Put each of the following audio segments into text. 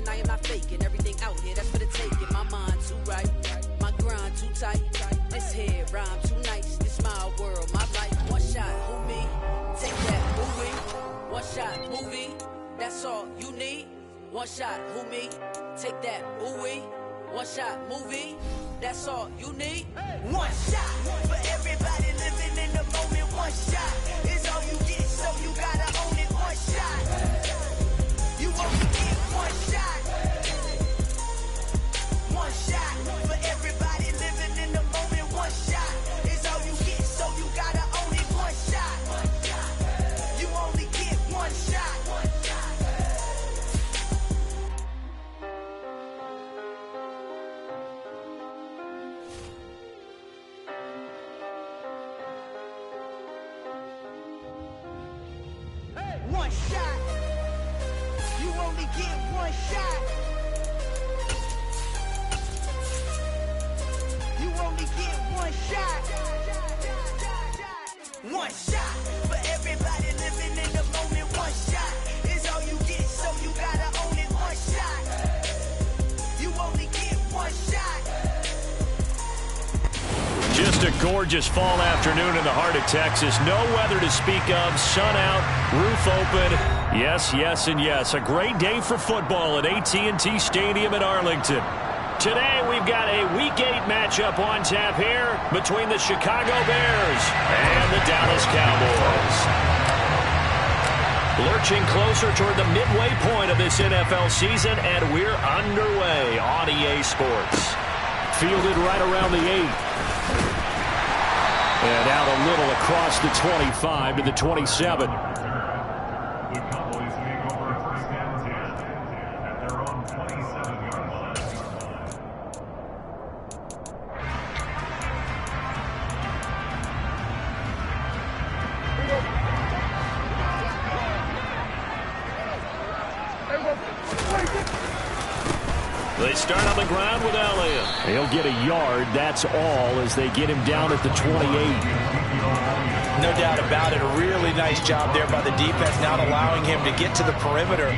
speaking, I am not faking. Everything out here, that's for the taking. My mind too right, my grind too tight. This here rhyme too nice. This my world, my life. One shot, who me? Take that, movie. One shot, movie. That's all you need. One shot, who me? Take that, ooh-wee. One shot, movie. That's all you need. One shot for everybody living in the moment. One shot is all you get, so you gotta own it. One shot. You only get one shot. One shot for everybody living in the moment. One shot is all you get, so you gotta own it. One shot. You only get one shot. One shot. You only get one shot. You only get one shot. One shot for everybody living in the moment. One shot is all you get, so you gotta own it. One shot. You only get one shot. Just a gorgeous fall afternoon in the heart of Texas. No weather to speak of. Sun out, roof open. Yes, yes, and yes. A great day for football at AT&T Stadium in Arlington. Today we've got a Week 8 matchup on tap here between the Chicago Bears and the Dallas Cowboys. Lurching closer toward the midway point of this NFL season, and we're underway on EA Sports. Fielded right around the 8. And out a little across the 25 to the 27. The Cowboys take over first down 10 at their own 27-yard line. They start on the ground with Elliott. He'll get a yard, that's all, as they get him down at the 28. No doubt about it. A really nice job there by the defense, not allowing him to get to the perimeter.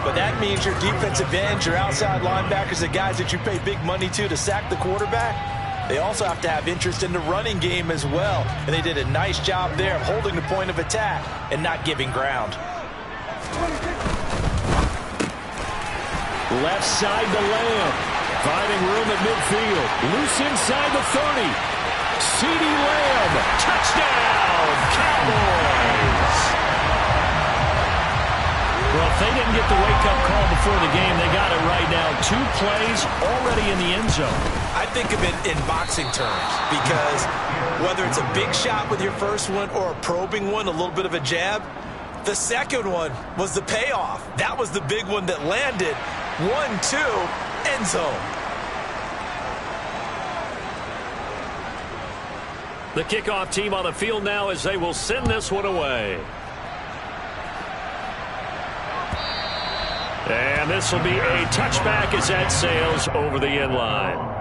But that means your defensive ends, your outside linebackers, the guys that you pay big money to sack the quarterback, they also have to have interest in the running game as well. And they did a nice job there of holding the point of attack and not giving ground. Left side to Lamb. Finding room at midfield. Loose inside the 30. CeeDee Lamb. Touchdown, Cowboys. Well, if they didn't get the wake-up call before the game, they got it right now. 2 plays already in the end zone. I think of it in boxing terms because whether it's a big shot with your first one or a probing one, a little bit of a jab, the second one was the payoff. That was the big one that landed. 1-2, end zone. The kickoff team on the field now as they will send this one away. And this will be a touchback as that sails over the end line.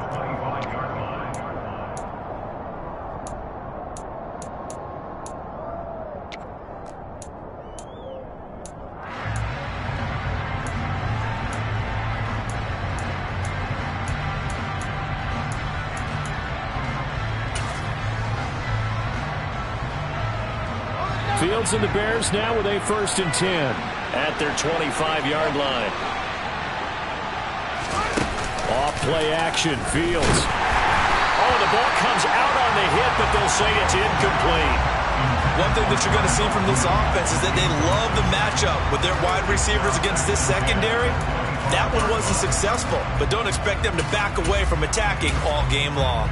Fields and the Bears now with a 1st and 10 at their 25-yard line. Off play action, Fields. Oh, the ball comes out on the hit, but they'll say it's incomplete. One thing that you're going to see from this offense is that they love the matchup with their wide receivers against this secondary. That one wasn't successful, but don't expect them to back away from attacking all game long.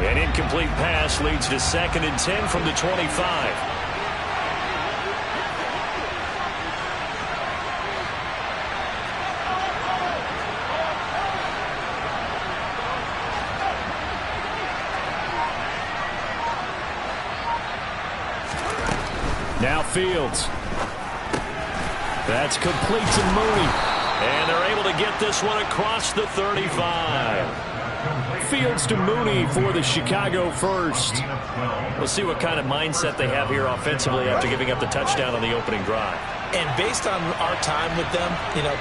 An incomplete pass leads to 2nd and 10 from the 25. Now Fields. That's complete to Mooney. And they're able to get this one across the 35. Fields to Mooney for the Chicago first. We'll see what kind of mindset they have here offensively after giving up the touchdown on the opening drive. And based on our time with them,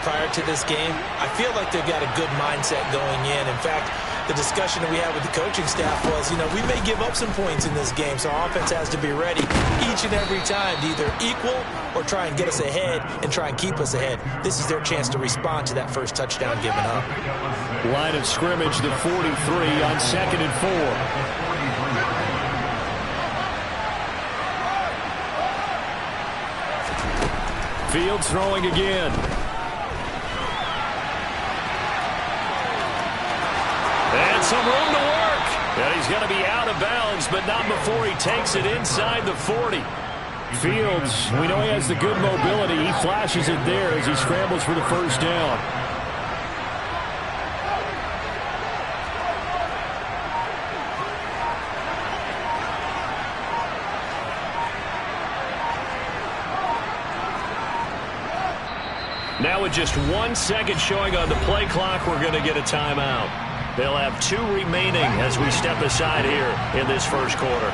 prior to this game, I feel like they've got a good mindset going in. In fact, the discussion that we had with the coaching staff was, we may give up some points in this game, so our offense has to be ready each and every time to either equal or try and get us ahead and try and keep us ahead. This is their chance to respond to that first touchdown given up. Line of scrimmage, the 43 on 2nd and 4. Fields throwing again. And some room to work. And he's going to be out of bounds, but not before he takes it inside the 40. Fields, we know he has the good mobility. He flashes it there as he scrambles for the first down. Now with just 1 second showing on the play clock, we're going to get a timeout. They'll have 2 remaining as we step aside here in this first quarter.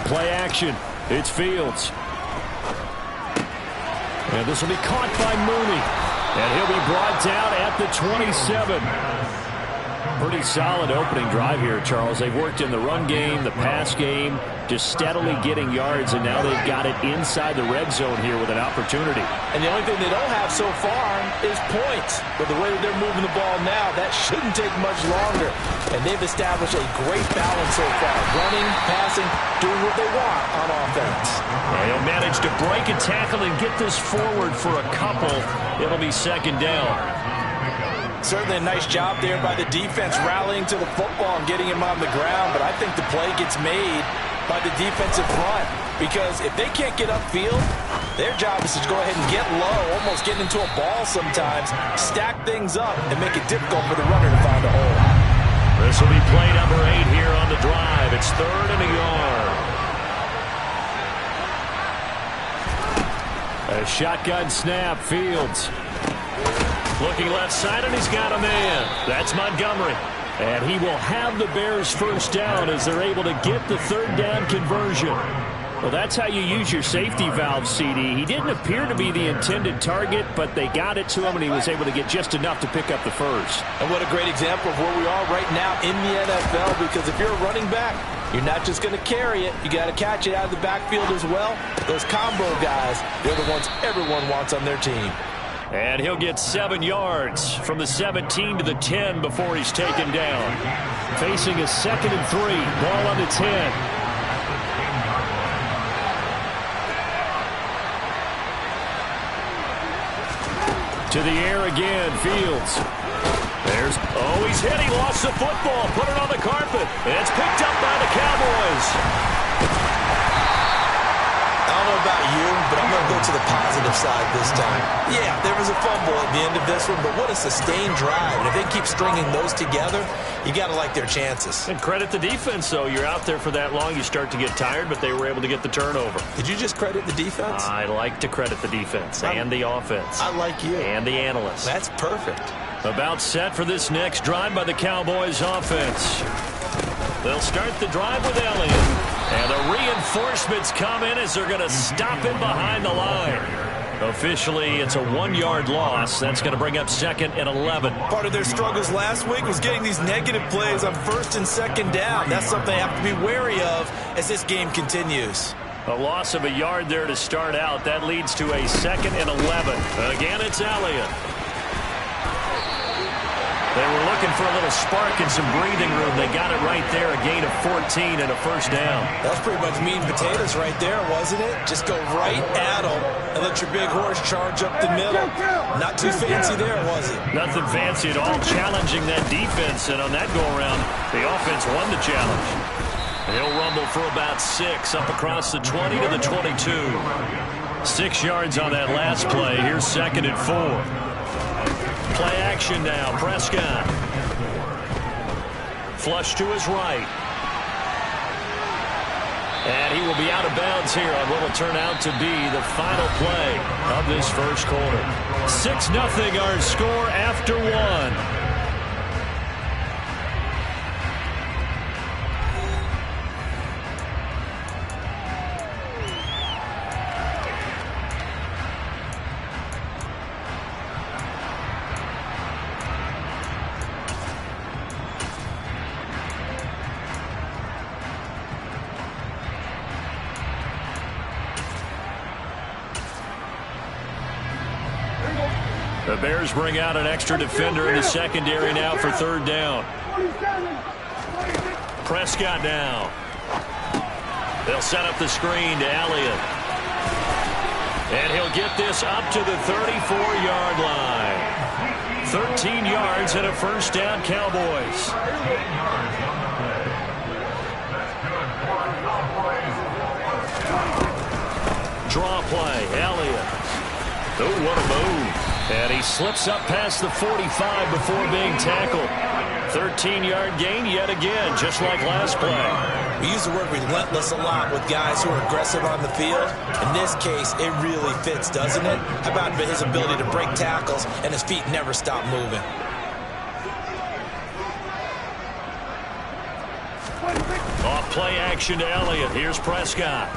Play action. It's Fields. And this will be caught by Mooney. And he'll be brought down at the 27. Pretty solid opening drive here, Charles. They've worked in the run game, the pass game, just steadily getting yards, and now they've got it inside the red zone here with an opportunity. And the only thing they don't have so far is points. But the way that they're moving the ball now, that shouldn't take much longer. And they've established a great balance so far. Running, passing, doing what they want on offense. And he'll manage to break a tackle and get this forward for a couple. It'll be second down. Certainly a nice job there by the defense rallying to the football and getting him on the ground. But I think the play gets made by the defensive front. Because if they can't get upfield, their job is to go ahead and get low, almost get into a ball sometimes, stack things up, and make it difficult for the runner to find a hole. This will be play number 8 here on the drive. It's 3rd and a yard. A shotgun snap, Fields. Looking left side, and he's got a man. That's Montgomery. And he will have the Bears first down as they're able to get the 3rd down conversion. Well, that's how you use your safety valve, CD. He didn't appear to be the intended target, but they got it to him, and he was able to get just enough to pick up the first. And what a great example of where we are right now in the NFL, because if you're a running back, you're not just going to carry it. You got to catch it out of the backfield as well. Those combo guys, they're the ones everyone wants on their team. And he'll get 7 yards from the 17 to the 10 before he's taken down. Facing a 2nd and 3. Ball on the 10. To the air again, Fields. He's hit. He lost the football. Put it on the carpet. And it's picked up by the Cowboys. I don't know about you, but I'm going to go to the positive side this time. Yeah, there was a fumble at the end of this one, but what a sustained drive. And if they keep stringing those together, you got to like their chances. And credit the defense, though. You're out there for that long, you start to get tired, but they were able to get the turnover. Did you just credit the defense? I like to credit the defense and the offense. I like you. And the analysts. That's perfect. About set for this next drive by the Cowboys offense. They'll start the drive with Elliott. And the reinforcements come in as they're going to stop him behind the line. Officially, it's a 1-yard loss. That's going to bring up 2nd and 11. Part of their struggles last week was getting these negative plays on 1st and 2nd down. That's something they have to be wary of as this game continues. A loss of a yard there to start out. That leads to a 2nd and 11. Again, it's Elliott. They were looking for a little spark and some breathing room. They got it right there, a gain of 14 and a first down. That was pretty much meat and potatoes right there, wasn't it? Just go right at them and let your big horse charge up the middle. Not too fancy there, was it? Nothing fancy at all, challenging that defense. And on that go-around, the offense won the challenge. He'll rumble for about 6 up across the 20 to the 22. 6 yards on that last play. Here's 2nd and 4. Play action now. Prescott. Flush to his right. And he will be out of bounds here on what will turn out to be the final play of this first quarter. 6-0 our score after one. The Bears bring out an extra defender in the secondary now for third down. Prescott now. They'll set up the screen to Elliott. And he'll get this up to the 34-yard line. 13 yards and a first down, Cowboys. Draw play, Elliott. Oh, what a move. And he slips up past the 45 before being tackled. 13-yard gain yet again, just like last play. We use the word relentless a lot with guys who are aggressive on the field. In this case, it really fits, doesn't it? How about his ability to break tackles and his feet never stop moving? Off play action to Elliott. Here's Prescott.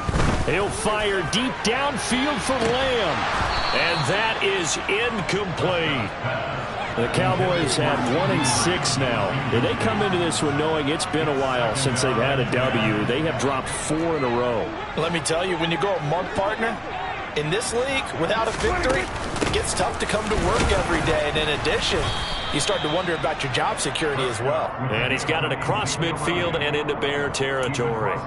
He'll fire deep downfield for Lamb. And that is incomplete. The Cowboys have 1-6 now. Did they come into this one knowing it's been a while since they've had a W? They have dropped 4 in a row. Let me tell you, when you go a month partner, in this league, without a victory, it gets tough to come to work every day. And in addition, you start to wonder about your job security as well. And he's got it across midfield and into Bear territory.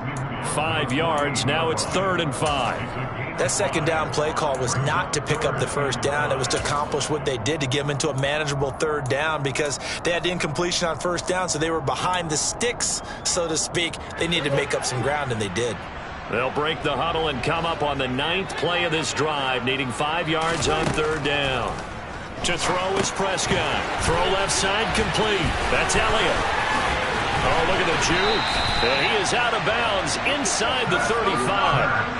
5 yards. Now it's 3rd and 5. That second down play call was not to pick up the first down. It was to accomplish what they did, to get them into a manageable 3rd down, because they had incompletion on first down, so they were behind the sticks, so to speak. They needed to make up some ground, and they did. They'll break the huddle and come up on the 9th play of this drive, needing 5 yards on 3rd down. To throw is Prescott. Throw left side complete. That's Elliott. Oh, look at the juke. And he is out of bounds inside the 35.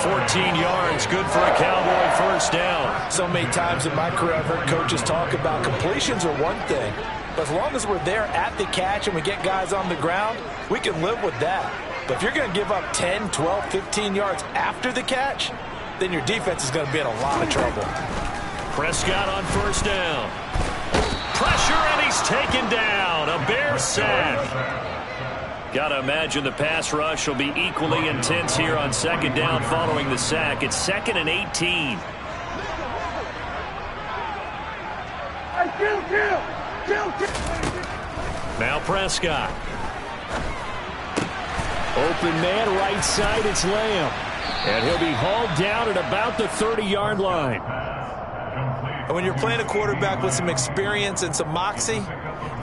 14 yards, good for a Cowboy first down. So many times in my career, I've heard coaches talk about completions are one thing. But as long as we're there at the catch and we get guys on the ground, we can live with that. But if you're going to give up 10, 12, 15 yards after the catch, then your defense is going to be in a lot of trouble. Prescott on first down. Pressure, and he's taken down. A Bear sack. Got to imagine the pass rush will be equally intense here on second down following the sack. It's 2nd and 18. Now Prescott. Open man, right side, it's Lamb. And he'll be hauled down at about the 30-yard line. And when you're playing a quarterback with some experience and some moxie,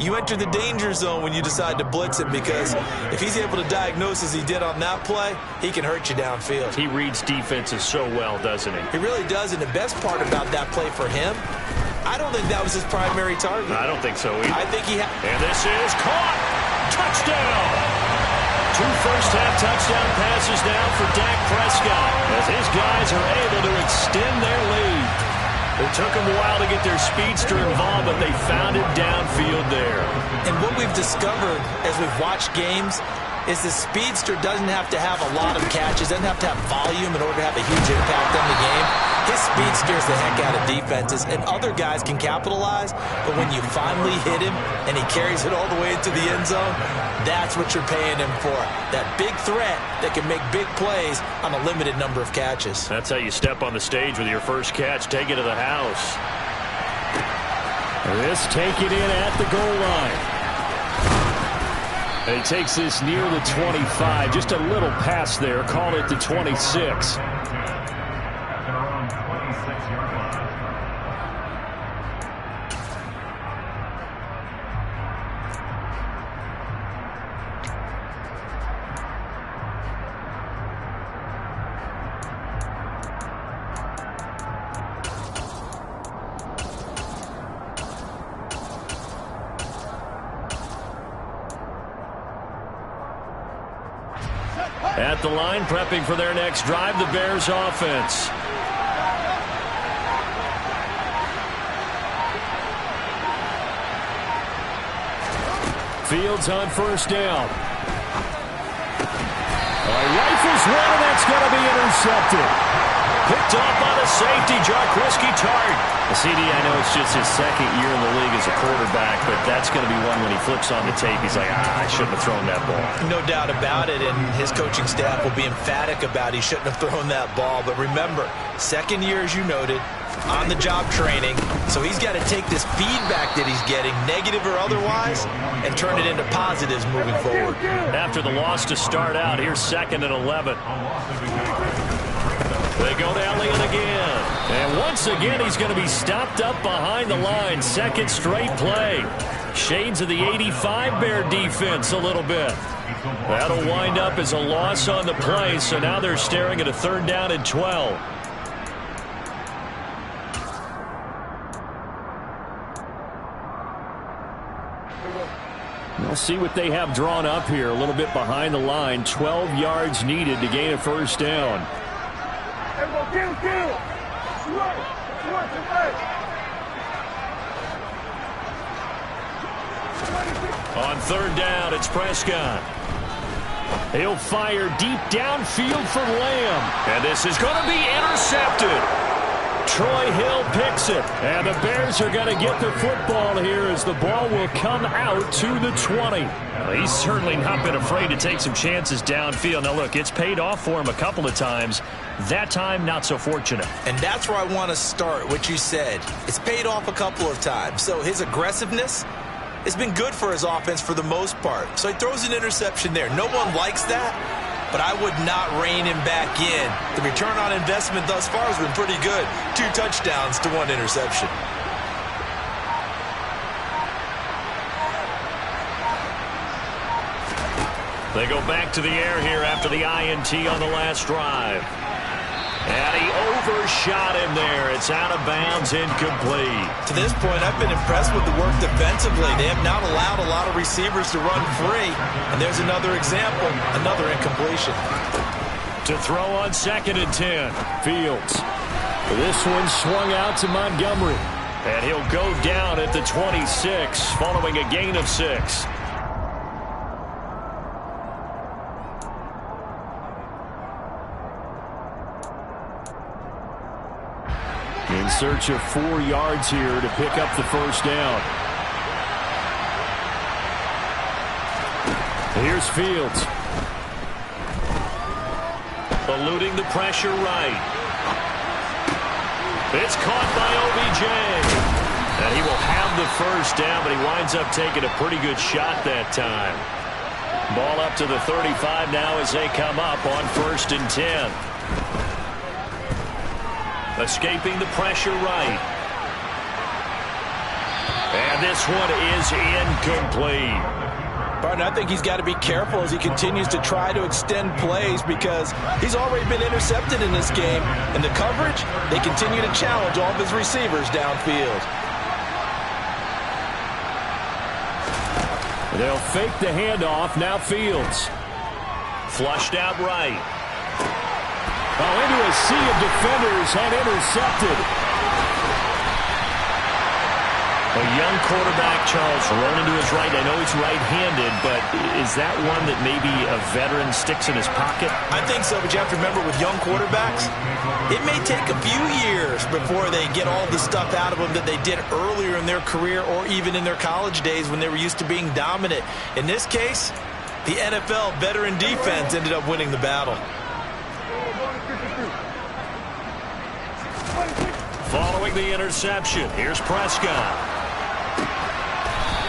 you enter the danger zone when you decide to blitz him, because if he's able to diagnose as he did on that play, he can hurt you downfield. He reads defenses so well, doesn't he? He really does, and the best part about that play for him, I don't think that was his primary target. I don't think so either. I think he had... And this is caught. Touchdown. 2 first-half touchdown passes now for Dak Prescott, as his guys are able to extend their lead. It took them a while to get their speedster involved, but they found it downfield there. And what we've discovered as we've watched games is the speedster doesn't have to have a lot of catches, doesn't have to have volume in order to have a huge impact on the game. His speed scares the heck out of defenses, and other guys can capitalize, but when you finally hit him and he carries it all the way into the end zone, that's what you're paying him for. That big threat that can make big plays on a limited number of catches. That's how you step on the stage with your first catch. Take it to the house. This take it in at the goal line. And he takes this near the 25. Just a little pass there. Call it the 26. At the line, prepping for their next drive, the Bears offense. Fields on first down. Rifles one, and that's going to be intercepted. Picked off by the safety, Jarquiski Tart. The CD, I know it's just his second year in the league as a quarterback, but that's going to be one when he flips on the tape. He's like, I shouldn't have thrown that ball. No doubt about it, and his coaching staff will be emphatic about he shouldn't have thrown that ball. But remember, second year, as you noted, on-the-job training, so he's got to take this feedback that he's getting, negative or otherwise, and turn it into positives moving forward. After the loss to start out, here's 2nd and 11. They go to Elliott again. And once again, he's going to be stopped up behind the line. Second straight play. Shades of the 85 Bear defense a little bit. That'll wind up as a loss on the play, so now they're staring at a 3rd down and 12. We'll see what they have drawn up here. A little bit behind the line. 12 yards needed to gain a 1st down. On 3rd down, it's Prescott. He'll fire deep downfield for Lamb. And this is going to be intercepted. Troy Hill picks it. And the Bears are going to get the football here as the ball will come out to the 20. Well, he's certainly not been afraid to take some chances downfield. Now, look, it's paid off for him a couple of times. That time, not so fortunate. And that's where I want to start, what you said. It's paid off a couple of times. So his aggressiveness has been good for his offense for the most part. So he throws an interception there. No one likes that, but I would not rein him back in. The return on investment thus far has been pretty good. 2 touchdowns to 1 interception. They go back to the air here after the INT on the last drive. And he overshot him there. It's out of bounds, incomplete. To this point, I've been impressed with the work defensively. They have not allowed a lot of receivers to run free. And there's another example, another incompletion. To throw on 2nd and 10, Fields. This one swung out to Montgomery. And he'll go down at the 26, following a gain of 6. In search of 4 yards here to pick up the 1st down. Here's Fields. Eluding the pressure right. It's caught by OBJ. And he will have the 1st down, but he winds up taking a pretty good shot that time. Ball up to the 35 now as they come up on 1st and 10. Escaping the pressure right. And this one is incomplete. Barton, I think he's got to be careful as he continues to try to extend plays because he's already been intercepted in this game. And the coverage, they continue to challenge all of his receivers downfield. They'll fake the handoff. Now Fields. Flushed out right. Into a sea of defenders and intercepted. A young quarterback, Charles, running to his right. I know he's right-handed, but is that one that maybe a veteran sticks in his pocket? I think so, but you have to remember with young quarterbacks, it may take a few years before they get all the stuff out of them that they did earlier in their career or even in their college days when they were used to being dominant. In this case, the NFL veteran defense ended up winning the battle. Following the interception, here's Prescott.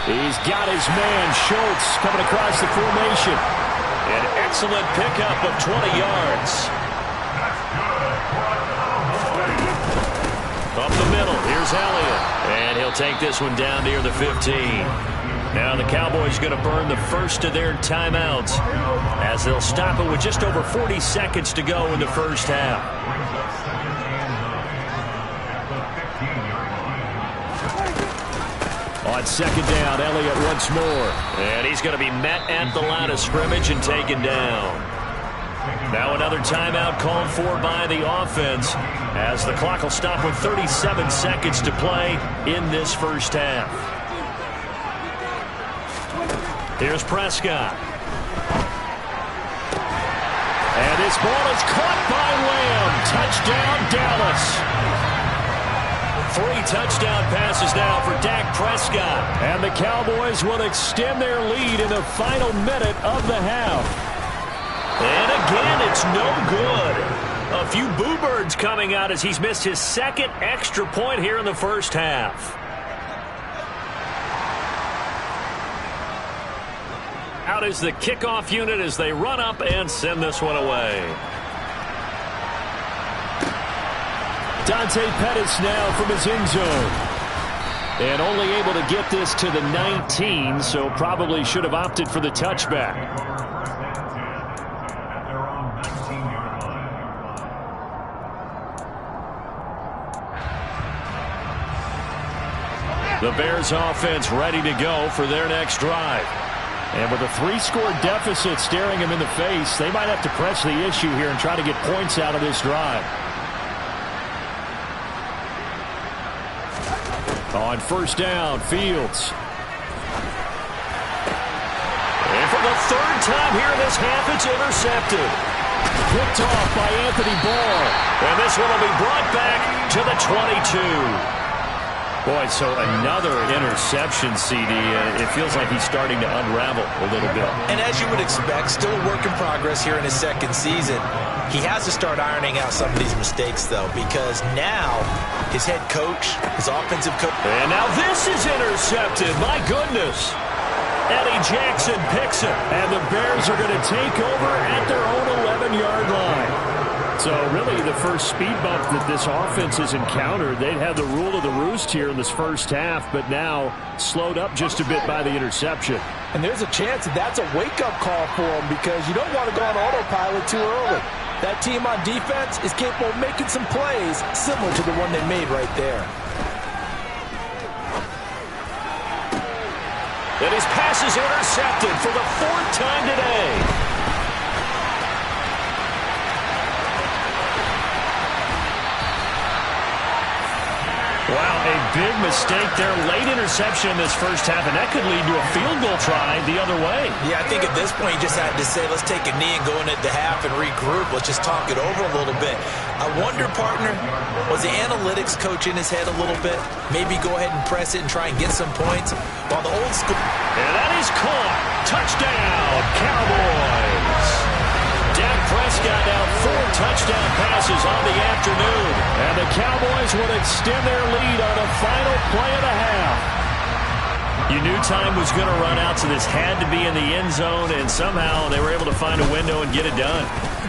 He's got his man, Schultz, coming across the formation. An excellent pickup of 20 yards. Up the middle, here's Elliott. And he'll take this one down near the 15. Now the Cowboys going to burn the first of their timeouts as they'll stop it with just over 40 seconds to go in the first half. On 2nd down, Elliott once more. And he's going to be met at the line of scrimmage and taken down. Now another timeout called for by the offense as the clock will stop with 37 seconds to play in this first half. Here's Prescott. And this ball is caught by Lamb. Touchdown, Dallas. 3 touchdown passes now for Dak Prescott. And the Cowboys will extend their lead in the final minute of the half. And again, it's no good. A few boo birds coming out as he's missed his second extra point here in the first half. Out is the kickoff unit as they run up and send this one away. Dante Pettis now from his end zone. And only able to get this to the 19, so probably should have opted for the touchback. The Bears offense ready to go for their next drive. And with a 3-score deficit staring him in the face, they might have to press the issue here and try to get points out of this drive. On first down, Fields. And for the third time here in this half, it's intercepted. Picked off by Anthony Barr. And this one will be brought back to the 22. Boy, so another interception, CD. It feels like he's starting to unravel a little bit. And as you would expect, still a work in progress here in his second season. He has to start ironing out some of these mistakes, though, because now his head coach, his offensive coach. And now this is intercepted. My goodness. Eddie Jackson picks it. And the Bears are going to take over at their own 11-yard line. So really the first speed bump that this offense has encountered, they'd have the rule of the roost here in this first half, but now slowed up just a bit by the interception. And there's a chance that that's a wake-up call for them because you don't want to go on autopilot too early. That team on defense is capable of making some plays similar to the one they made right there. And his pass is intercepted for the 4th time today. Wow, a big mistake there. Late interception in this first half, and that could lead to a field goal try the other way. Yeah, I think at this point you just had to say, let's take a knee and go into the half and regroup. Let's just talk it over a little bit. I wonder, partner, was the analytics coach in his head a little bit? Maybe go ahead and press it and try and get some points? While the old school... And that is caught. Touchdown, Cowboys. Dak Prescott now 4 touchdown passes on the afternoon. And the Cowboys will extend their lead on the final play of the half. You knew time was going to run out, so this had to be in the end zone, and somehow they were able to find a window and get it done.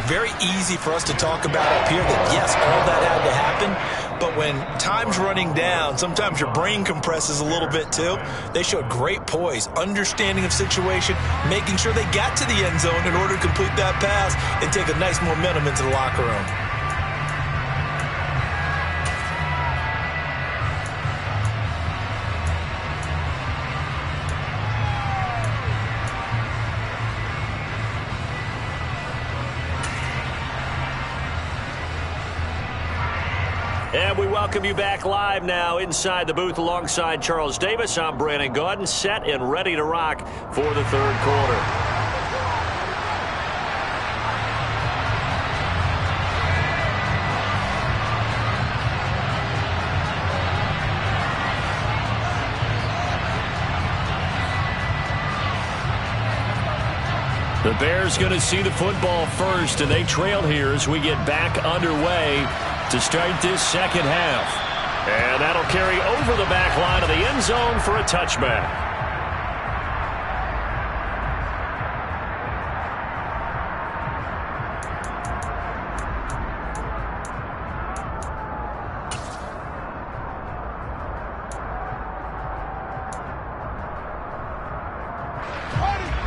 Very easy for us to talk about up here that, yes, all that had to happen, but when time's running down, sometimes your brain compresses a little bit too. They showed great poise, understanding of situation, making sure they got to the end zone in order to complete that pass and take a nice momentum into the locker room. And we welcome you back live now inside the booth alongside Charles Davis. I'm Brandon Gaudin, set and ready to rock for the third quarter. The Bears going to see the football first, and they trail here as we get back underway to start this second half. And that'll carry over the back line of the end zone for a touchback.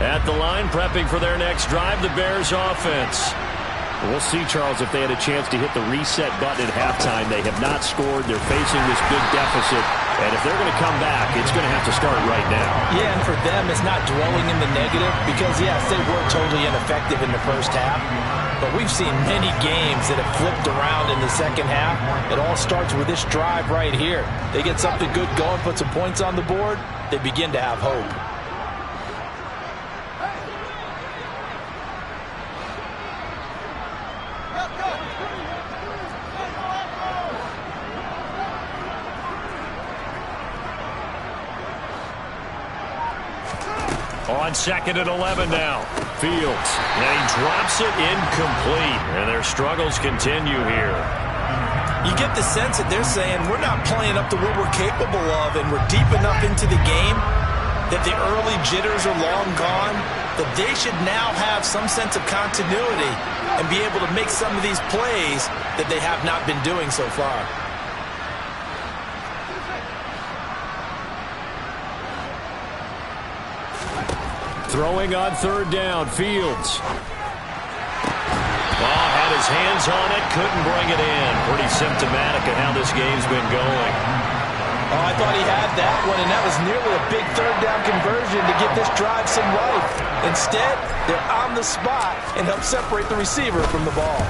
At the line, prepping for their next drive, the Bears offense. We'll see, Charles, if they had a chance to hit the reset button at halftime. They have not scored. They're facing this big deficit And if they're going to come back, it's going to have to start right now. Yeah, and for them, it's not dwelling in the negative because, yes, they were totally ineffective in the first half. But we've seen many games that have flipped around in the second half. It all starts with this drive right here. They get something good going, put some points on the board, they begin to have hope. On 2nd and 11 now. Fields. And he drops it incomplete. And their struggles continue here. You get the sense that they're saying we're not playing up to what we're capable of, and we're deep enough into the game that the early jitters are long gone, that they should now have some sense of continuity and be able to make some of these plays that they have not been doing so far. Throwing on 3rd down, Fields. Oh, had his hands on it, couldn't bring it in. Pretty symptomatic of how this game's been going. Oh, I thought he had that one, and that was nearly a big 3rd down conversion to give this drive some life. Instead, they're on the spot and help separate the receiver from the ball.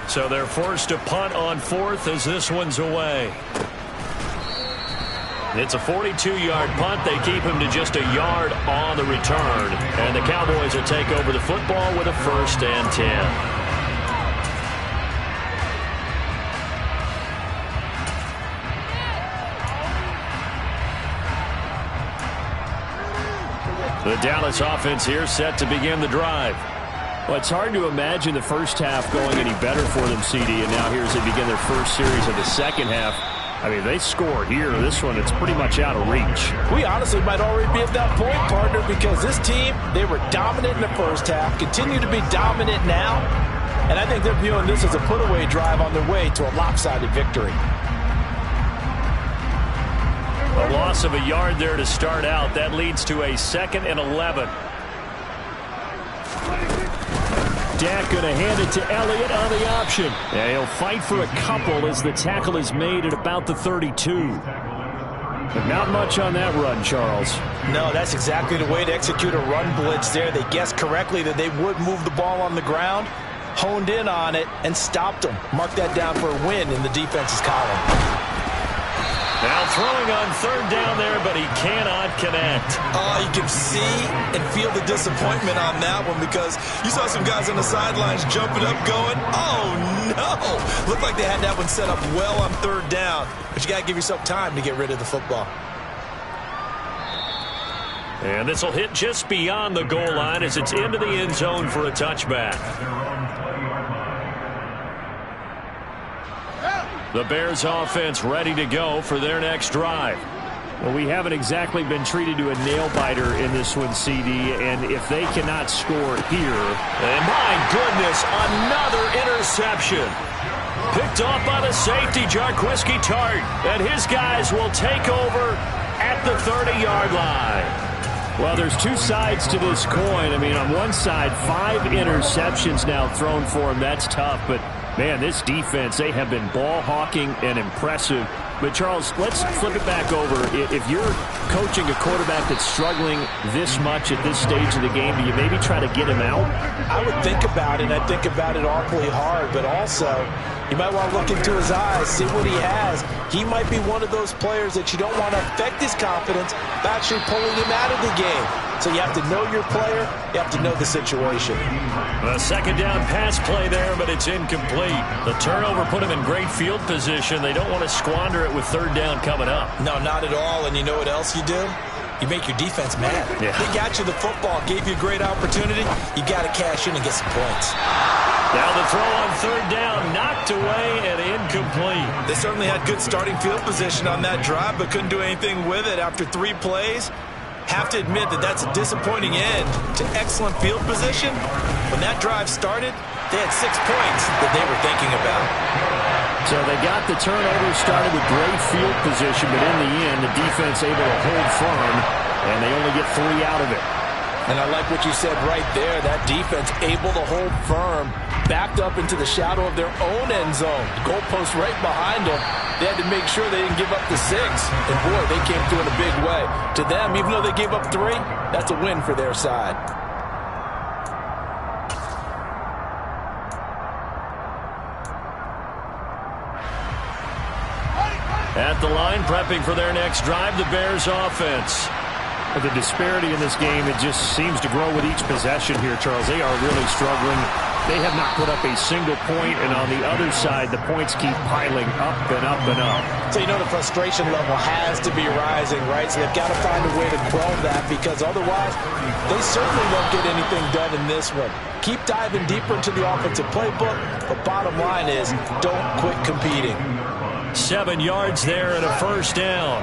So they're forced to punt on 4th as this one's away. It's a 42-yard punt. They keep him to just a yard on the return. And the Cowboys will take over the football with a 1st and 10. The Dallas offense here set to begin the drive. Well, it's hard to imagine the first half going any better for them, CD. And now here as they begin their first series of the second half. I mean, they score here. This one, it's pretty much out of reach. We honestly might already be at that point, partner, because this team, they were dominant in the first half, continue to be dominant now, and I think they're viewing this as a put-away drive on their way to a lopsided victory. A loss of a yard there to start out. That leads to a 2nd and 11. Dak going to hand it to Elliott on the option. Yeah, he'll fight for a couple as the tackle is made at about the 32. But not much on that run, Charles. No, that's exactly the way to execute a run blitz there. They guessed correctly that they would move the ball on the ground, honed in on it, and stopped them. Mark that down for a win in the defense's column. Now throwing on 3rd down there, but he cannot connect. Oh, you can see and feel the disappointment on that one because you saw some guys on the sidelines jumping up going, oh, no. Looked like they had that one set up well on 3rd down, but you got to give yourself time to get rid of the football. And this will hit just beyond the goal line as it's into the end zone for a touchback. The Bears offense ready to go for their next drive. Well, we haven't exactly been treated to a nail-biter in this one, CD, and if they cannot score here, and my goodness, another interception. Picked off by the safety, Jarquiski Tart, and his guys will take over at the 30-yard line. Well, there's two sides to this coin. I mean, on one side, 5 interceptions now thrown for him. That's tough, but man, this defense, they have been ball hawking and impressive. But, Charles, let's flip it back over. If you're coaching a quarterback that's struggling this much at this stage of the game, do you maybe try to get him out? I would think about it. I think about it awfully hard. But also, you might want to look into his eyes, see what he has. He might be one of those players that you don't want to affect his confidence by actually pulling him out of the game. So you have to know your player. You have to know the situation. A 2nd down pass play there, but it's incomplete. The turnover put him in great field position. They don't want to squander it with 3rd down coming up. No, not at all. And you know what else you do? You make your defense mad. Yeah. They got you the football, gave you a great opportunity. You got to cash in and get some points. Now the throw on 3rd down, knocked away and incomplete. They certainly had good starting field position on that drive, but couldn't do anything with it after 3 plays. Have to admit that that's a disappointing end to excellent field position. When that drive started, they had 6 points that they were thinking about. So they got the turnover started with great field position, but in the end, the defense able to hold firm, and they only get 3 out of it. And I like what you said right there. That defense able to hold firm, backed up into the shadow of their own end zone. The goalpost right behind them. They had to make sure they didn't give up the 6. And, boy, they came through in a big way. To them, even though they gave up 3, that's a win for their side. At the line, prepping for their next drive, the Bears offense. The disparity in this game, it just seems to grow with each possession here, Charles. They are really struggling. They have not put up a single point, and on the other side, the points keep piling up and up and up. So you know the frustration level has to be rising, right? So they've got to find a way to quell that, because otherwise they certainly won't get anything done in this one. Keep diving deeper into the offensive playbook, but bottom line is don't quit competing. 7 yards there and a first down.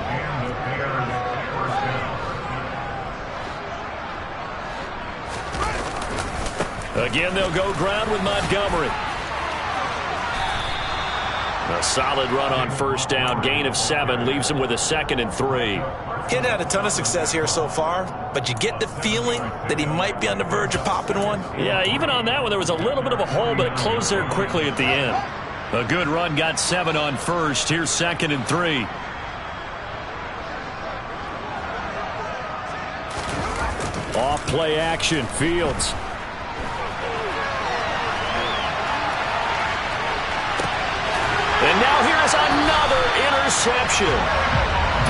Again, they'll go ground with Montgomery. A solid run on first down. Gain of 7 leaves him with a 2nd and 3. He hadn't had a ton of success here so far, but you get the feeling that he might be on the verge of popping one. Yeah, even on that one, there was a little bit of a hole, but it closed there quickly at the end. A good run, got 7 on first. Here's 2nd and 3. Off play action, Fields. And now here's another interception.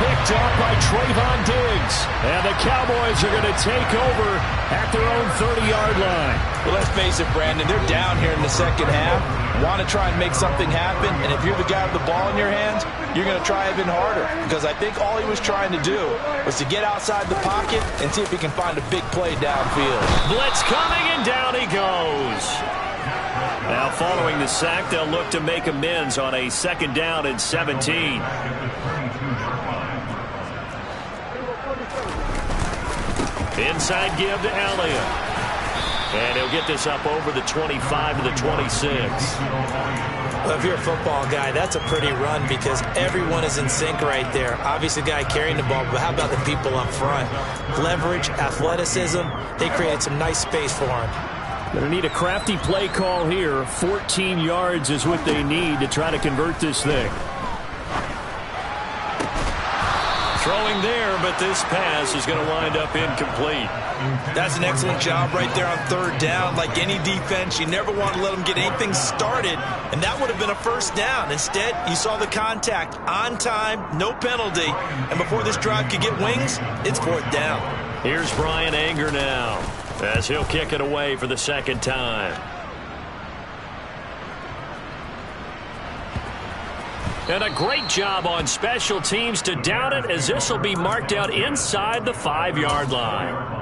Picked up by Trayvon Diggs. And the Cowboys are going to take over at their own 30-yard line. Well, let's face it, Brandon, they're down here in the second half. Want to try and make something happen, and if you're the guy with the ball in your hands, you're going to try even harder, because I think all he was trying to do was to get outside the pocket and see if he can find a big play downfield. Blitz coming, and down he goes. Now, following the sack, they'll look to make amends on a 2nd down and 17. Inside give to Elliott. And he'll get this up over the 25 to the 26. Well, if you're a football guy, that's a pretty run, because everyone is in sync right there. Obviously, the guy carrying the ball, but how about the people up front? Leverage, athleticism, they created some nice space for him. Going to need a crafty play call here. 14 yards is what they need to try to convert this thing. Throwing there, but this pass is going to wind up incomplete. That's an excellent job right there on 3rd down. Like any defense, you never want to let them get anything started, and that would have been a first down. Instead, you saw the contact on time, no penalty, and before this drive could get wings, it's 4th down. Here's Brian Anger now, as he'll kick it away for the 2nd time. And a great job on special teams to down it, as this will be marked out inside the 5-yard line.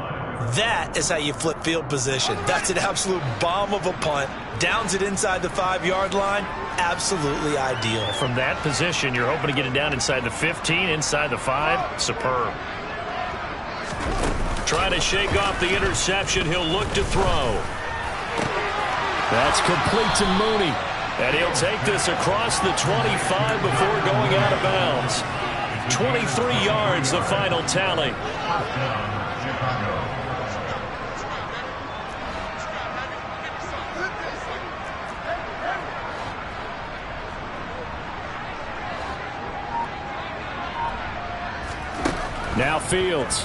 That is how you flip field position. That's an absolute bomb of a punt. Downs it inside the 5-yard line. Absolutely ideal. From that position, you're hoping to get it down inside the 15, inside the 5. Superb. Trying to shake off the interception. He'll look to throw. That's complete to Mooney. And he'll take this across the 25 before going out of bounds. 23 yards, the final tally. Now Fields.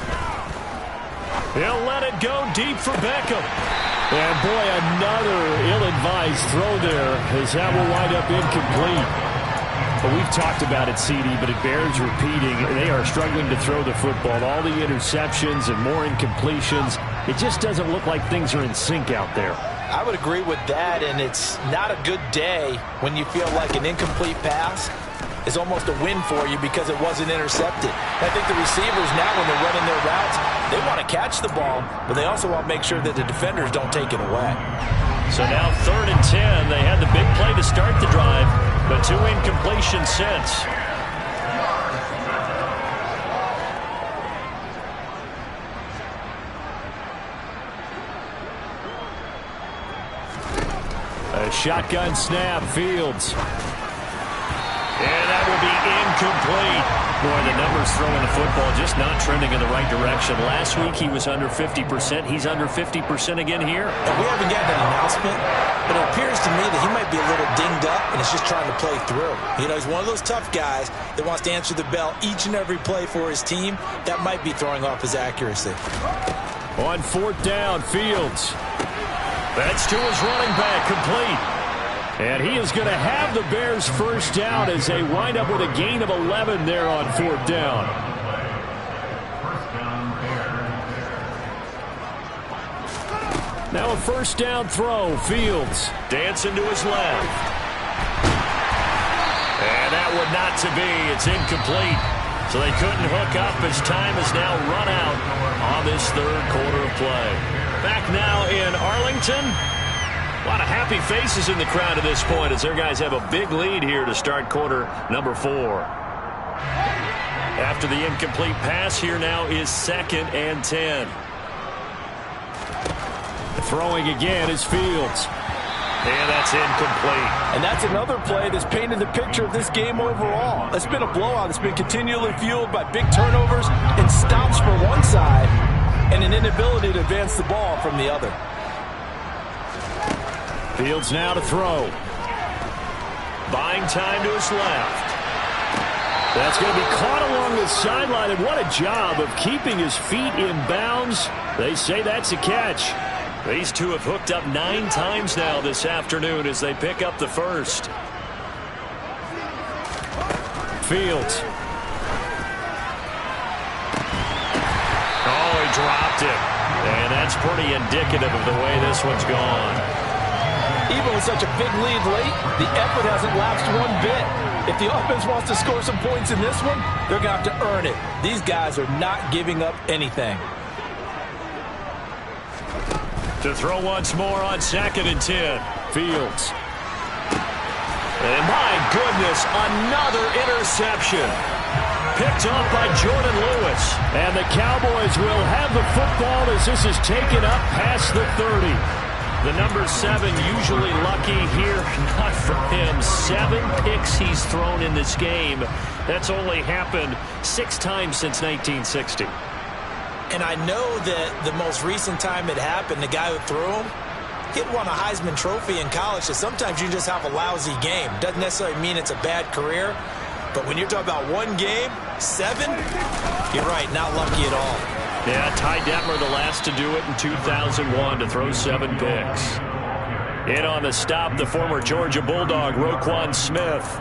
He'll let it go deep for Beckham. And, boy, another ill-advised throw there, as that will wind up incomplete. Well, we've talked about it, CD, but it bears repeating. They are struggling to throw the football. All the interceptions and more incompletions. It just doesn't look like things are in sync out there. I would agree with that, and it's not a good day when you feel like an incomplete pass is almost a win for you because it wasn't intercepted. I think the receivers now, when they're running their routes, they want to catch the ball, but they also want to make sure that the defenders don't take it away. So now 3rd and 10. They had the big play to start the drive, but 2 incompletions since. A shotgun snap, Fields. And that will be incomplete. Boy, the numbers throwing the football just not trending in the right direction. Last week he was under 50%. He's under 50% again here. And we haven't gotten an announcement, but it appears to me that he might be a little dinged up and is just trying to play through. You know, he's one of those tough guys that wants to answer the bell each and every play for his team. That might be throwing off his accuracy. On 4th down, Fields. That's to his running back, complete. And he is going to have the Bears first down as they wind up with a gain of 11 there on 4th down. Now a first down throw. Fields dancing to his left. And that would not to be. It's incomplete. So they couldn't hook up as time has now run out on this third quarter of play. Back now in Arlington. A lot of happy faces in the crowd at this point as their guys have a big lead here to start quarter number 4. After the incomplete pass, here now is 2nd and 10. Throwing again is Fields. And that's incomplete. And that's another play that's painted the picture of this game overall. It's been a blowout. It's been continually fueled by big turnovers and stops for one side and an inability to advance the ball from the other. Fields now to throw. Buying time to his left. That's going to be caught along the sideline, and what a job of keeping his feet in bounds. They say that's a catch. These two have hooked up 9 times now this afternoon as they pick up the first. Fields. Oh, he dropped it. And that's pretty indicative of the way this one's gone. Even with such a big lead late, the effort hasn't lapsed one bit. If the offense wants to score some points in this one, they're going to have to earn it. These guys are not giving up anything. To throw once more on 2nd and 10. Fields. And my goodness, another interception. Picked off by Jordan Lewis. And the Cowboys will have the football as this is taken up past the 30. The number 7 usually lucky here. Not for him. 7 picks he's thrown in this game. That's only happened 6 times since 1960. And I know that the most recent time it happened, the guy who threw him, he'd won a Heisman Trophy in college, so sometimes you just have a lousy game. Doesn't necessarily mean it's a bad career, but when you're talking about one game, 7, you're right, not lucky at all. Yeah, Ty Detmer the last to do it in 2001 to throw 7 picks. In on the stop, the former Georgia Bulldog, Roquan Smith.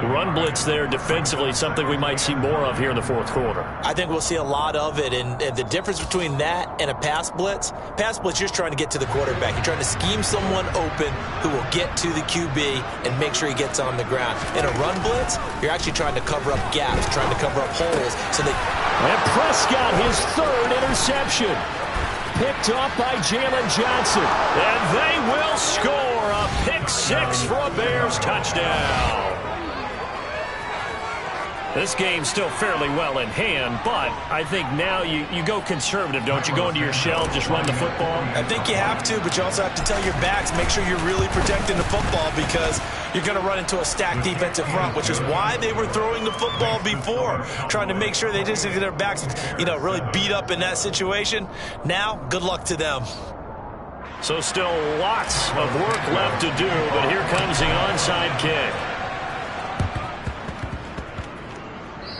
Run blitz there defensively, something we might see more of here in the 4th quarter. I think we'll see a lot of it, and the difference between that and a pass blitz, you're just trying to get to the quarterback. You're trying to scheme someone open who will get to the QB and make sure he gets on the ground. In a run blitz, you're actually trying to cover up gaps, trying to cover up holes. And Prescott, his 3rd interception. Picked off by Jalen Johnson. And they will score a pick 6 for a Bears touchdown. This game's still fairly well in hand, but I think now you go conservative, don't you? Go into your shell, just run the football? I think you have to, but you also have to tell your backs, make sure you're really protecting the football because you're going to run into a stacked defensive front, which is why they were throwing the football before, trying to make sure they just get their backs, really beat up in that situation. Now, good luck to them. So still lots of work left to do, but here comes the onside kick.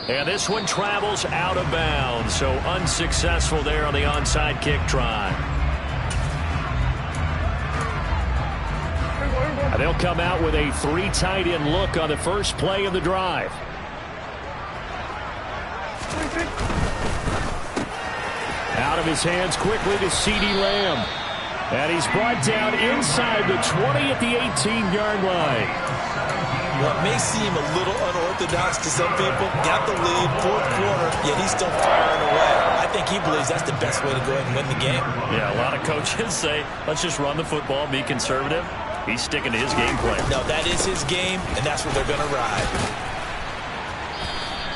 And this one travels out of bounds, so unsuccessful there on the onside kick try. And they'll come out with a 3 tight end look on the first play of the drive. Out of his hands quickly to CeeDee Lamb. And he's brought down inside the 20 at the 18-yard line. What may seem a little unorthodox to some people, got the lead, 4th quarter, yet he's still firing away. I think he believes that's the best way to go ahead and win the game. Yeah, a lot of coaches say, let's just run the football, be conservative. He's sticking to his game plan. No, that is his game, and that's what they're going to ride.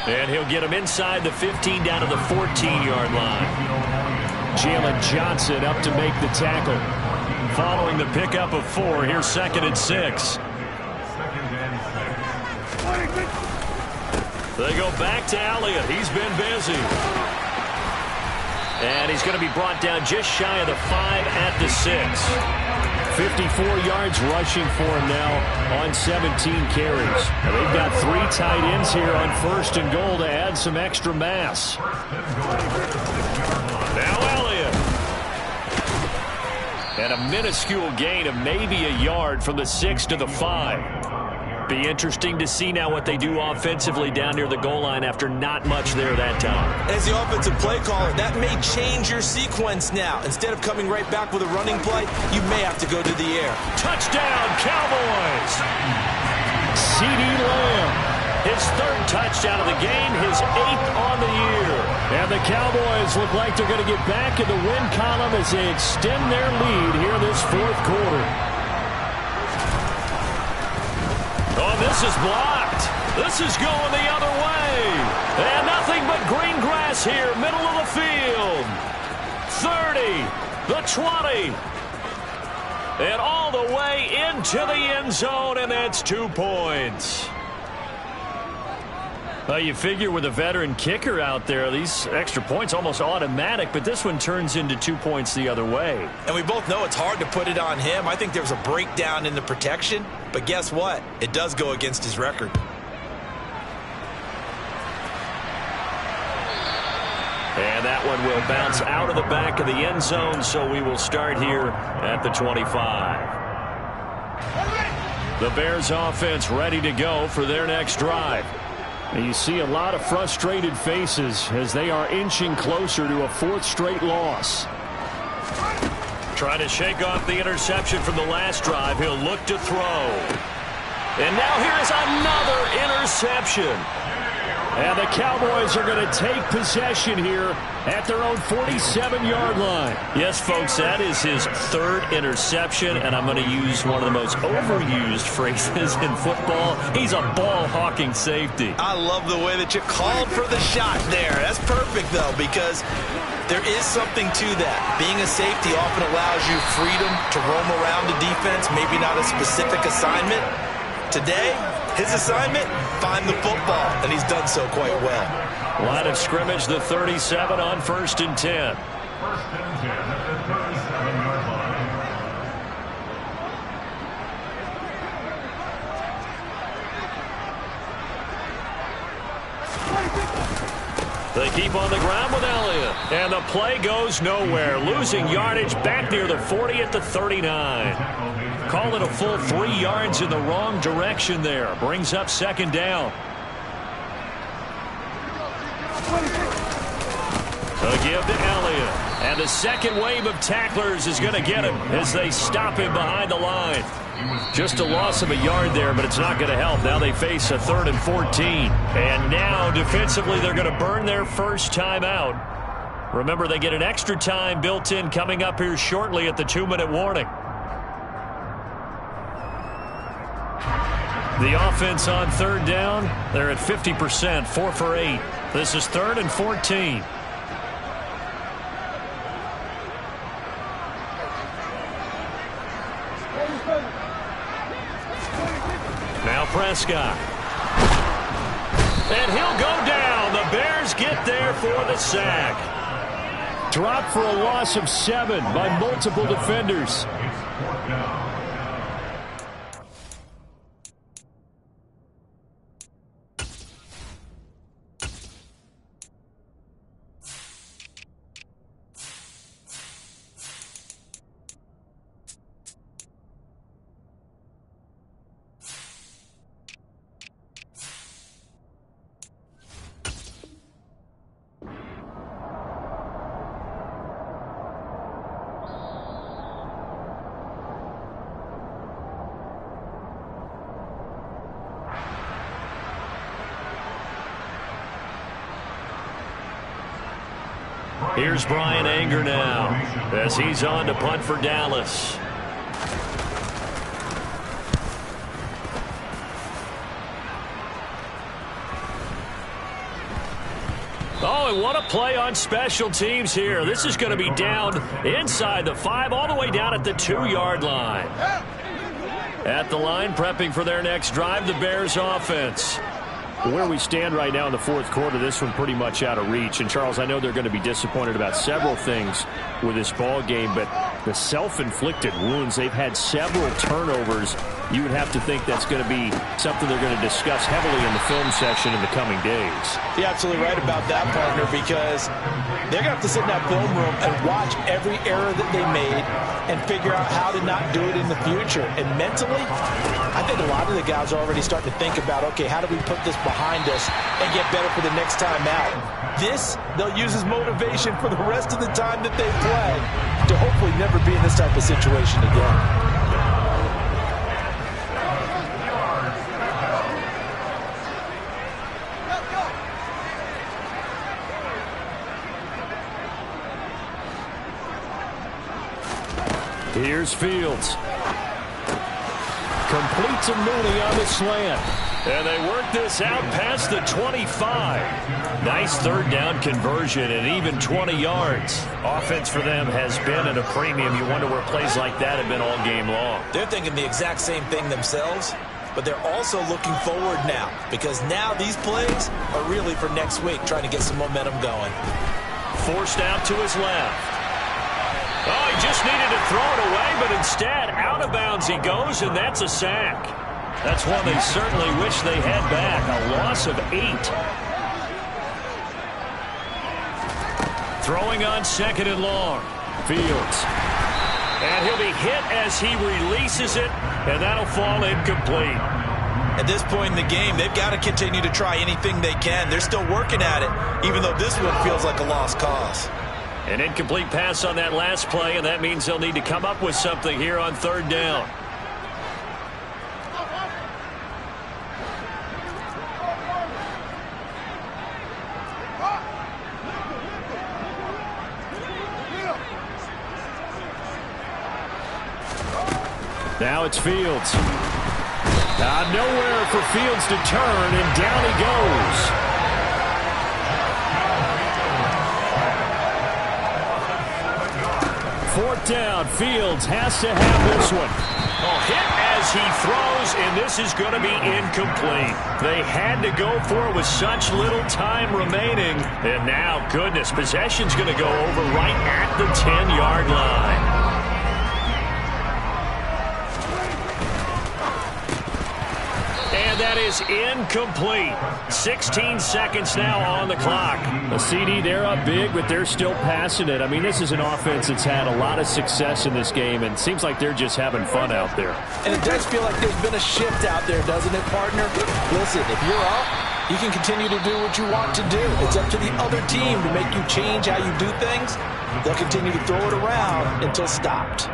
And he'll get him inside the 15 down to the 14-yard line. Jalen Johnson up to make the tackle. Following the pickup of 4, here's 2nd and 6. They go back to Elliott. He's been busy. And he's going to be brought down just shy of the 5 at the 6. 54 yards rushing for him now on 17 carries. And they've got 3 tight ends here on 1st and goal to add some extra mass. Now Elliott. And a minuscule gain of maybe a yard from the 6 to the 5. Be interesting to see now what they do offensively down near the goal line after not much there that time. As the offensive play caller, that may change your sequence now. Instead of coming right back with a running play, you may have to go to the air. Touchdown, Cowboys! CeeDee Lamb. His 3rd touchdown of the game, his 8th on the year. And the Cowboys look like they're going to get back in the win column as they extend their lead here this 4th quarter. Oh, this is blocked. This is going the other way. And nothing but green grass here, middle of the field. 30, the 20. And all the way into the end zone, and that's 2 points. Well, you figure with a veteran kicker out there, these extra points almost automatic, but this one turns into 2 points the other way. And we both know it's hard to put it on him. I think there's a breakdown in the protection, but guess what? It does go against his record. And that one will bounce out of the back of the end zone, so we will start here at the 25. The Bears offense ready to go for their next drive. And you see a lot of frustrated faces as they are inching closer to a 4th straight loss. Trying to shake off the interception from the last drive. He'll look to throw. And now here's another interception. And the Cowboys are going to take possession here at their own 47-yard line. Yes, folks, that is his 3rd interception, and I'm going to use one of the most overused phrases in football. He's a ball-hawking safety. I love the way that you called for the shot there. That's perfect, though, because there is something to that. Being a safety often allows you freedom to roam around the defense, maybe not a specific assignment. Today, his assignment, find the football, and he's done so quite well. Line of scrimmage, the 37 on 1st and 10. 1st and 10 at the 37-yard line. They keep on the ground with Elliott. And the play goes nowhere. Losing yardage back near the 40 at the 39. Call it a full 3 yards in the wrong direction there. Brings up 2nd down. A give to Elliott. And the 2nd wave of tacklers is going to get him as they stop him behind the line. Just a loss of a yard there, but it's not going to help. Now they face a 3rd and 14. And now defensively they're going to burn their first time out. Remember, they get an extra time built in coming up here shortly at the 2-minute warning. The offense on 3rd down, they're at 50%, 4 for 8. This is 3rd and 14. Now Prescott. And he'll go down. The Bears get there for the sack. Dropped for a loss of 7 by multiple defenders. Here's Brian Anger now as he's on to punt for Dallas. Oh, and what a play on special teams here. This is going to be down inside the 5, all the way down at the 2-yard line. At the line, prepping for their next drive, the Bears offense. Where we stand right now in the fourth quarter, this one pretty much out of reach. And, Charles, I know they're going to be disappointed about several things with this ball game, but the self-inflicted wounds, they've had several turnovers. You would have to think that's going to be something they're going to discuss heavily in the film session in the coming days. You're absolutely right about that, partner, because they're going to have to sit in that film room and watch every error that they made and figure out how to not do it in the future. And mentally, I think a lot of the guys are already starting to think about, okay, how do we put this behind us and get better for the next time out? This, they'll use as motivation for the rest of the time that they play to hopefully never be in this type of situation again. Here's Fields. Completes a Mooney on the slant. And they work this out past the 25. Nice third down conversion and even 20 yards. Offense for them has been at a premium. You wonder where plays like that have been all game long. They're thinking the exact same thing themselves, but they're also looking forward now, because now these plays are really for next week, trying to get some momentum going. Forced out to his left. Oh, he just needed to throw it away, but instead, out of bounds he goes, and that's a sack. That's one they certainly wish they had back. A loss of 8. Throwing on second and long. Fields. And he'll be hit as he releases it, and that'll fall incomplete. At this point in the game, they've got to continue to try anything they can. They're still working at it, even though this one feels like a lost cause. An incomplete pass on that last play, and that means they'll need to come up with something here on third down. Now it's Fields. Nowhere for Fields to turn, and down he goes. Fourth down, Fields has to have this one. Oh, hit as he throws, and this is going to be incomplete. They had to go for it with such little time remaining. And now, goodness, possession's going to go over right at the 10-yard line. And that is incomplete. 16 seconds now on the clock. The CD, they're up big, but they're still passing it. I mean, this is an offense that's had a lot of success in this game, and it seems like they're just having fun out there. And it does feel like there's been a shift out there, doesn't it, partner? Listen, if you're up, you can continue to do what you want to do. It's up to the other team to make you change how you do things. They'll continue to throw it around until stopped.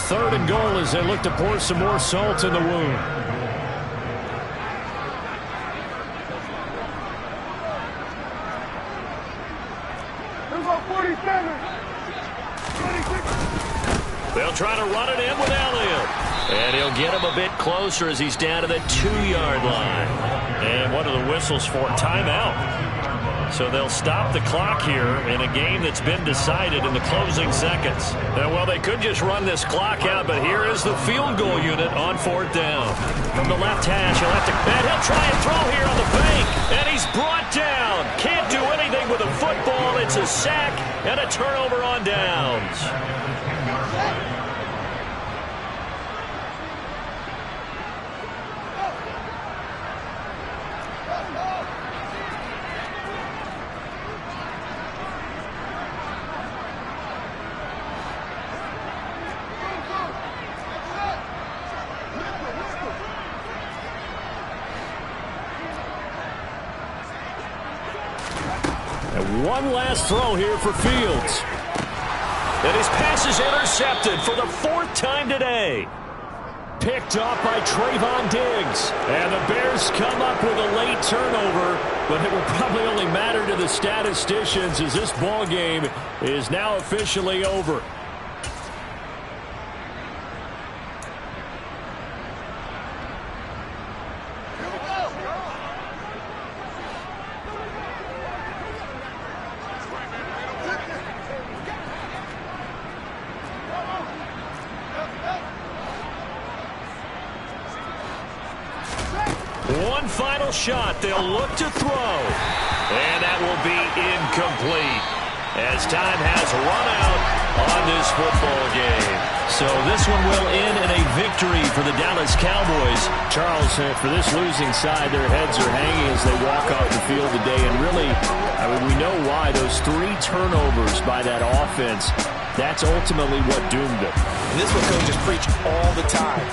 Third and goal as they look to pour some more salt in the wound. They'll try to run it in with Elliott. And he'll get him a bit closer as he's down to the 2-yard line. And what are the whistles for? Timeout. So they'll stop the clock here in a game that's been decided in the closing seconds. Now, well, they could just run this clock out, but here is the field goal unit on fourth down. From the left hash, he'll have to, and he'll try and throw here on the fake. And he's brought down. Can't do anything with a football. It's a sack and a turnover on downs. One last throw here for Fields. And his pass is intercepted for the 4th time today. Picked up by Trayvon Diggs. And the Bears come up with a late turnover, but it will probably only matter to the statisticians as this ball game is now officially over. One final shot. They'll look to throw. And that will be incomplete as time has run out on this football game. So this one will end in a victory for the Dallas Cowboys. Charles, for this losing side, their heads are hanging as they walk off the field today. And really, I mean, we know why. Those 3 turnovers by that offense, that's ultimately what doomed them. And this is what coaches preach all the time.